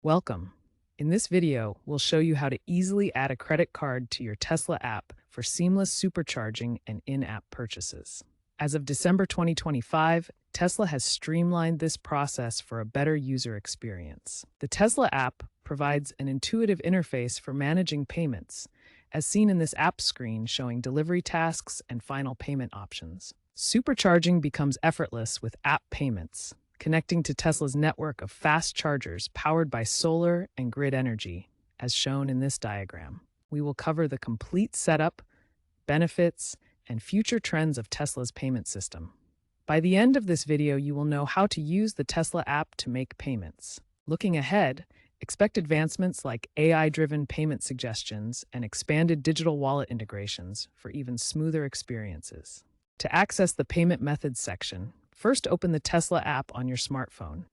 Welcome. In this video, we'll show you how to easily add a credit card to your Tesla app for seamless supercharging and in-app purchases. As of December 2025, Tesla has streamlined this process for a better user experience. The Tesla app provides an intuitive interface for managing payments, as seen in this app screen showing delivery tasks and final payment options. Supercharging becomes effortless with app payments, connecting to Tesla's network of fast chargers powered by solar and grid energy, as shown in this diagram. We will cover the complete setup, benefits, and future trends of Tesla's payment system. By the end of this video, you will know how to use the Tesla app to make payments. Looking ahead, expect advancements like AI-driven payment suggestions and expanded digital wallet integrations for even smoother experiences. To access the payment methods section, first open the Tesla app on your smartphone.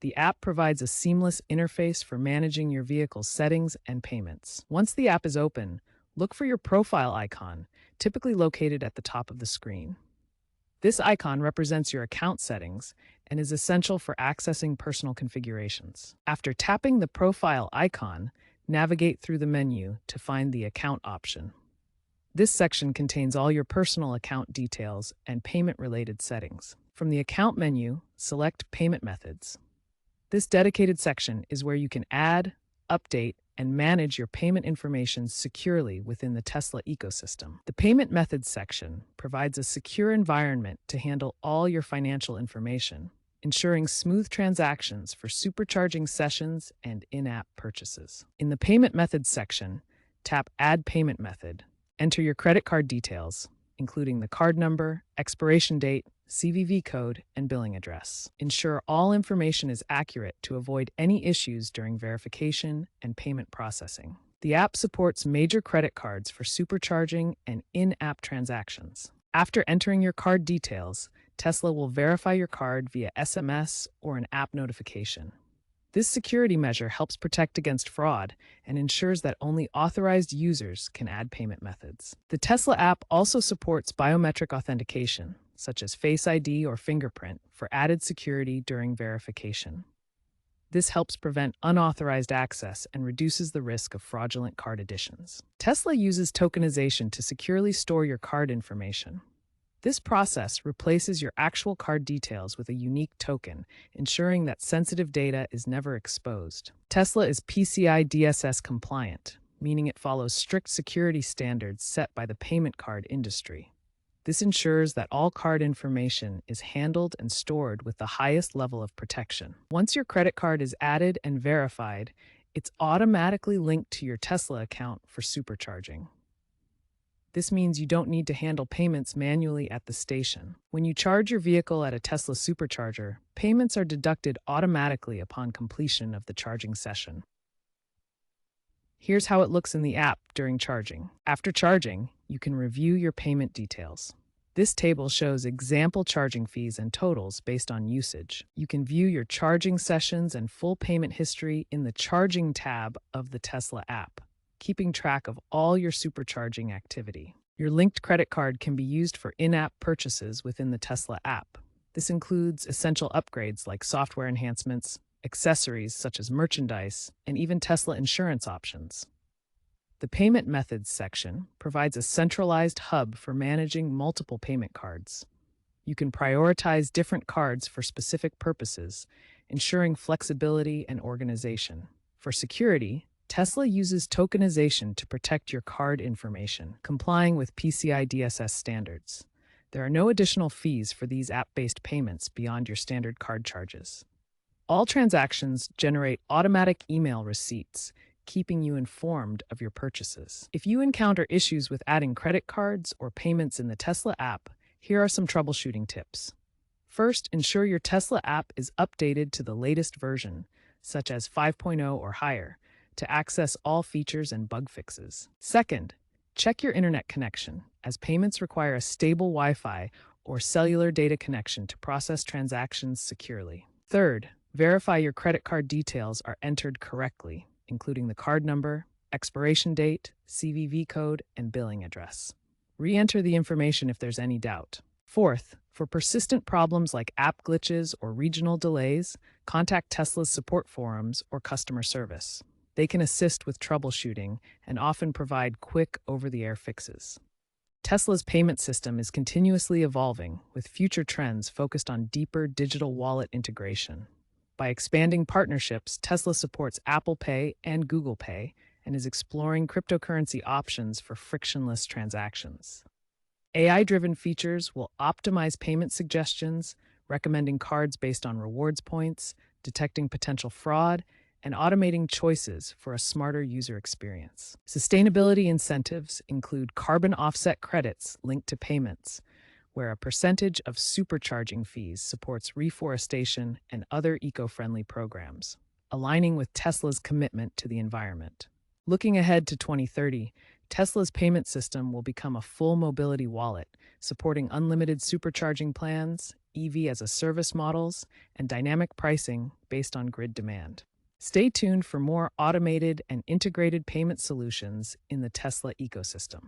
The app provides a seamless interface for managing your vehicle's settings and payments. Once the app is open, look for your profile icon, typically located at the top of the screen. This icon represents your account settings and is essential for accessing personal configurations. After tapping the profile icon, navigate through the menu to find the account option. This section contains all your personal account details and payment-related settings. From the account menu, select Payment Methods. This dedicated section is where you can add, update, and manage your payment information securely within the Tesla ecosystem. The Payment Methods section provides a secure environment to handle all your financial information, ensuring smooth transactions for supercharging sessions and in-app purchases. In the Payment Methods section, tap Add Payment Method. Enter your credit card details, including the card number, expiration date, CVV code, and billing address. Ensure all information is accurate to avoid any issues during verification and payment processing. The app supports major credit cards for supercharging and in-app transactions. After entering your card details, Tesla will verify your card via SMS or an app notification. This security measure helps protect against fraud and ensures that only authorized users can add payment methods. The Tesla app also supports biometric authentication, such as Face ID or fingerprint, for added security during verification. This helps prevent unauthorized access and reduces the risk of fraudulent card additions. Tesla uses tokenization to securely store your card information. This process replaces your actual card details with a unique token, ensuring that sensitive data is never exposed. Tesla is PCI DSS compliant, meaning it follows strict security standards set by the payment card industry. This ensures that all card information is handled and stored with the highest level of protection. Once your credit card is added and verified, it's automatically linked to your Tesla account for supercharging. This means you don't need to handle payments manually at the station. When you charge your vehicle at a Tesla supercharger, payments are deducted automatically upon completion of the charging session. Here's how it looks in the app during charging. After charging, you can review your payment details. This table shows example charging fees and totals based on usage. You can view your charging sessions and full payment history in the Charging tab of the Tesla app, keeping track of all your supercharging activity. Your linked credit card can be used for in-app purchases within the Tesla app. This includes essential upgrades like software enhancements, accessories such as merchandise, and even Tesla insurance options. The Payment Methods section provides a centralized hub for managing multiple payment cards. You can prioritize different cards for specific purposes, ensuring flexibility and organization. For security, Tesla uses tokenization to protect your card information, complying with PCI DSS standards. There are no additional fees for these app-based payments beyond your standard card charges. All transactions generate automatic email receipts, keeping you informed of your purchases. If you encounter issues with adding credit cards or payments in the Tesla app, here are some troubleshooting tips. First, ensure your Tesla app is updated to the latest version, such as 5.0 or higher, to access all features and bug fixes. Second, check your internet connection, as payments require a stable Wi-Fi or cellular data connection to process transactions securely. Third, verify your credit card details are entered correctly, including the card number, expiration date, CVV code, and billing address. Re-enter the information if there's any doubt. Fourth, For persistent problems like app glitches or regional delays, contact Tesla's support forums or customer service. They can assist with troubleshooting and often provide quick over-the-air fixes. Tesla's payment system is continuously evolving, with future trends focused on deeper digital wallet integration. By expanding partnerships, Tesla supports Apple Pay and Google Pay and is exploring cryptocurrency options for frictionless transactions. AI-driven features will optimize payment suggestions, recommending cards based on rewards points, detecting potential fraud, and automating choices for a smarter user experience. Sustainability incentives include carbon offset credits linked to payments, where a percentage of supercharging fees supports reforestation and other eco-friendly programs, aligning with Tesla's commitment to the environment. Looking ahead to 2030, Tesla's payment system will become a full mobility wallet, supporting unlimited supercharging plans, EV as a service models, and dynamic pricing based on grid demand. Stay tuned for more automated and integrated payment solutions in the Tesla ecosystem.